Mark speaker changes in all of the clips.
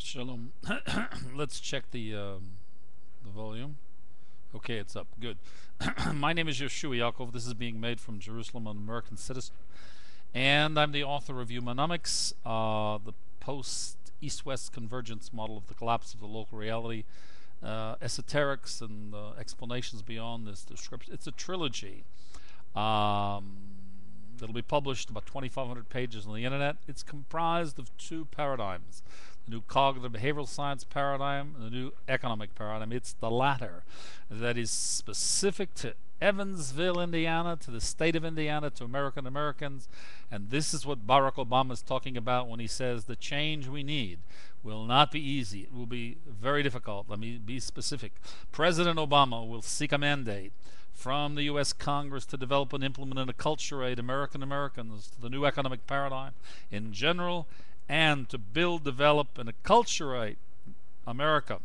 Speaker 1: Shalom. Let's check the volume. Okay, it's up. Good. My name is Yehoshua Yaakov. This is being made from Jerusalem, an American citizen, and I'm the author of Humanomics, the post-East-West convergence model of the collapse of the local reality, esoterics and explanations beyond this description. It's a trilogy that'll be published, about 2,500 pages on the internet. It's comprised of two paradigms: the new cognitive behavioral science paradigm and the new economic paradigm. It's the latter that is specific to Evansville, Indiana, to the state of Indiana, to American Americans. And this is what Barack Obama is talking about when he says the change we need will not be easy. It will be very difficult. Let me be specific. President Obama will seek a mandate from the U.S. Congress to develop and implement and acculturate American Americans to the new economic paradigm in general, and to build, develop, and acculturate America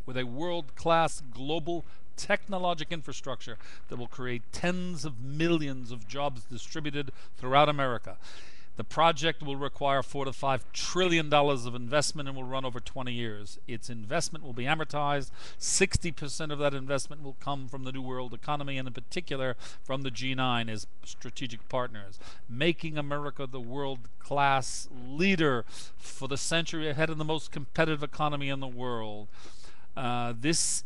Speaker 1: with a world-class global technological infrastructure that will create tens of millions of jobs distributed throughout America. The project will require $4 to $5 trillion of investment and will run over 20 years. Its investment will be amortized. 60% of that investment will come from the New World economy, and in particular from the G9 as strategic partners, making America the world-class leader for the century ahead of the most competitive economy in the world. This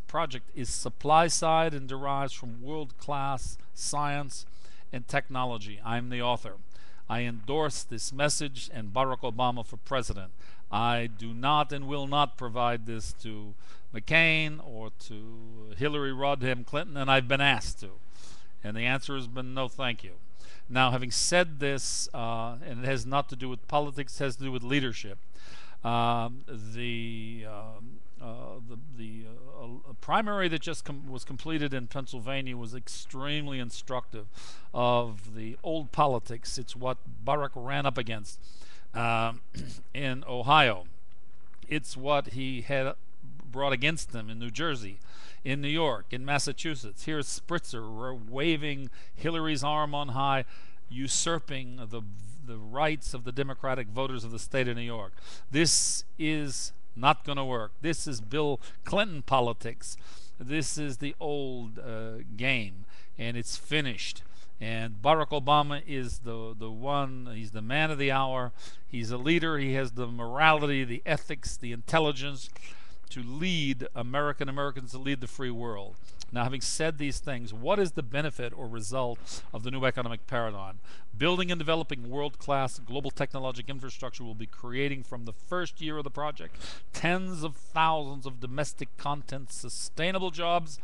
Speaker 1: project is supply side and derives from world-class science and technology. I'm the author. I endorse this message and Barack Obama for president. I do not and will not provide this to McCain or to Hillary Rodham Clinton, and I've been asked to. And the answer has been no thank you. Now, having said this, and it has not to do with politics, it has to do with leadership. The primary that just was completed in Pennsylvania was extremely instructive of the old politics. It's what Barack ran up against in Ohio. It's what he had brought against him in New Jersey, in New York, in Massachusetts. Here's Spritzer waving Hillary's arm on high, usurping the rights of the Democratic voters of the state of New York. This is not going to work. This is Bill Clinton politics. This is the old game, and it's finished. And Barack Obama is the one. He's the man of the hour. He's a leader. He has the morality, the ethics, the intelligence to lead Americans, to lead the free world. Now, having said these things, what is the benefit or result of the new economic paradigm? Building and developing world-class global technological infrastructure will be creating from the first year of the project tens of thousands of domestic content sustainable jobs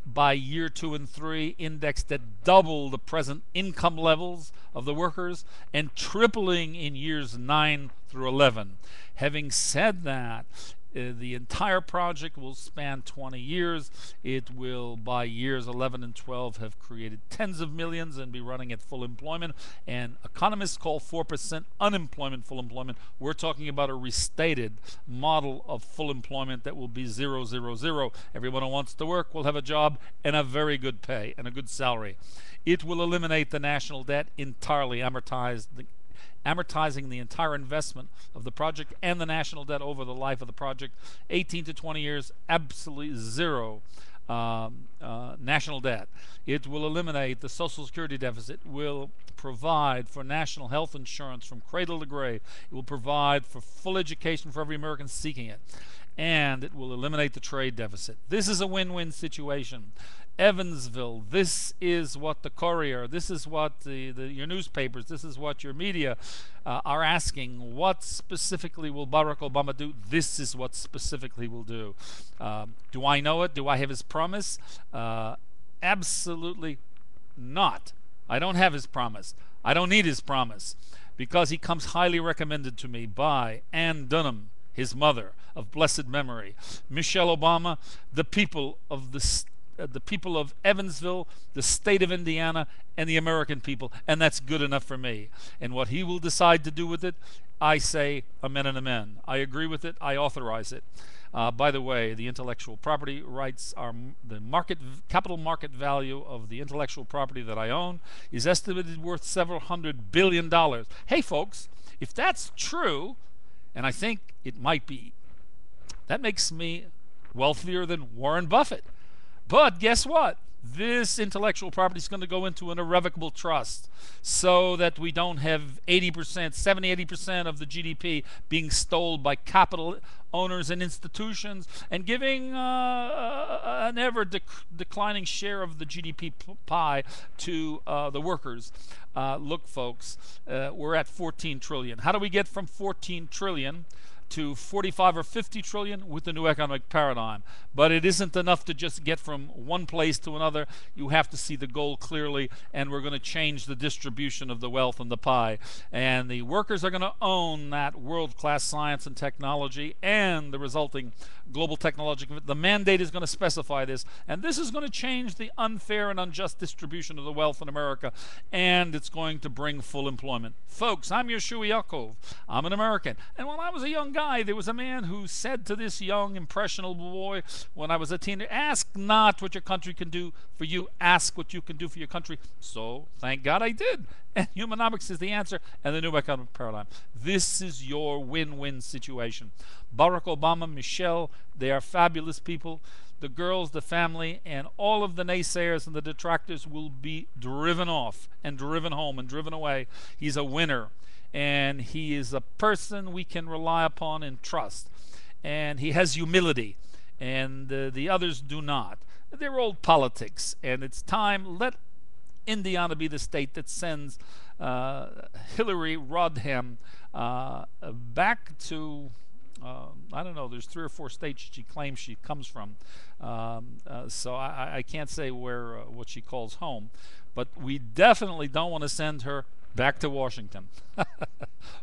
Speaker 1: by year 2 and 3, indexed at double the present income levels of the workers and tripling in years 9 through 11. Having said that, the entire project will span 20 years. It will, by years 11 and 12, have created tens of millions and be running at full employment. And economists call 4% unemployment full employment. We're talking about a restated model of full employment that will be 0, 0, 0. Everyone who wants to work will have a job and a very good pay and a good salary. It will eliminate the national debt entirely, amortizing the entire investment of the project and the national debt over the life of the project, 18 to 20 years, absolutely zero national debt. It will eliminate the Social Security deficit, will provide for national health insurance from cradle to grave. It will provide for full education for every American seeking it. And it will eliminate the trade deficit. This is a win-win situation. Evansville, this is what the Courier, this is what your newspapers, this is what your media are asking. What specifically will Barack Obama do? This is what specifically will do. Do I know it? Do I have his promise? Absolutely not. I don't have his promise. I don't need his promise, because he comes highly recommended to me by Ann Dunham, his mother of blessed memory, Michelle Obama, the people of Evansville, the state of Indiana, and the American people, and that's good enough for me. And what he will decide to do with it, I say amen and amen. I agree with it. I authorize it. By the way, the intellectual property rights are the capital market value of the intellectual property that I own is estimated worth several $100 billion. Hey, folks, if that's true, And I think it might be. That makes me wealthier than Warren Buffett. But guess what? This intellectual property is going to go into an irrevocable trust so that we don't have 80%, 70, 80% of the GDP being stolen by capital owners and institutions and giving an ever declining share of the GDP pie to the workers. Look, folks, we're at 14 trillion. How do we get from 14 trillion to 45 or 50 trillion with the new economic paradigm? But it isn't enough to just get from one place to another. You have to see the goal clearly, and we're going to change the distribution of the wealth and the pie. And the workers are going to own that world-class science and technology and the resulting global technological. The mandate is going to specify this, and this is going to change the unfair and unjust distribution of the wealth in America, and it's going to bring full employment. Folks, I'm Yehoshua Yaakov. I'm an American. And when I was a young guy, there was a man who said to this young, impressionable boy when I was a teenager, ask not what your country can do for you, ask what you can do for your country. So, thank God I did. And Humanomics is the answer, and the new economic paradigm. This is your win-win situation. Barack Obama, Michelle, they are fabulous people. The girls, the family, and all of the naysayers and the detractors will be driven off and driven home and driven away. He's a winner, and he is a person we can rely upon and trust. And he has humility, and the others do not. They're old politics, and it's time. Let Indiana be the state that sends Hillary Rodham back to, I don't know, there's 3 or 4 states she claims she comes from. So I can't say where what she calls home. But we definitely don't want to send her back to Washington.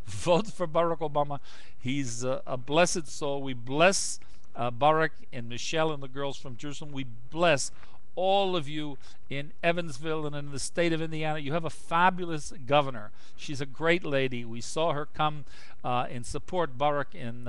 Speaker 1: Vote for Barack Obama. He's a blessed soul. We bless Barack and Michelle and the girls from Jerusalem. We bless all of you in Evansville and in the state of Indiana. You have a fabulous governor. She's a great lady. We saw her come and support Barack in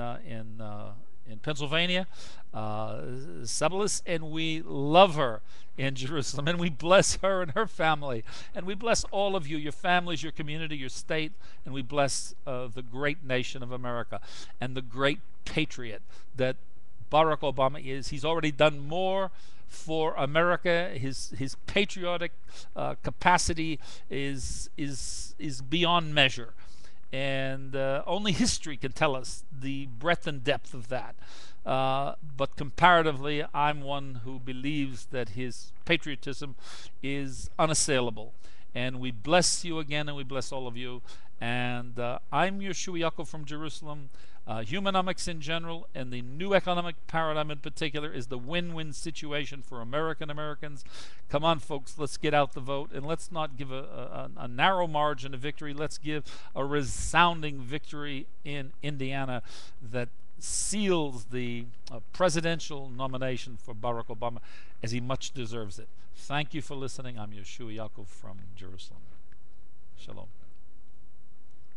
Speaker 1: Pennsylvania, Selebius, and we love her in Jerusalem, and we bless her and her family, and we bless all of you, your families, your community, your state, and we bless the great nation of America and the great patriot that Barack Obama is. He's already done more for America. His patriotic capacity is beyond measure, and only history can tell us the breadth and depth of that. But comparatively, I'm one who believes that his patriotism is unassailable. And we bless you again, and we bless all of you. And I'm Yehoshua Yaakov from Jerusalem. Humanomics in general and the new economic paradigm in particular is the win-win situation for Americans. Come on, folks, let's get out the vote, and let's not give a narrow margin of victory. Let's give a resounding victory in Indiana that seals the presidential nomination for Barack Obama, as he much deserves it. Thank you for listening. I'm Yehoshua Yaakov from Jerusalem. Shalom.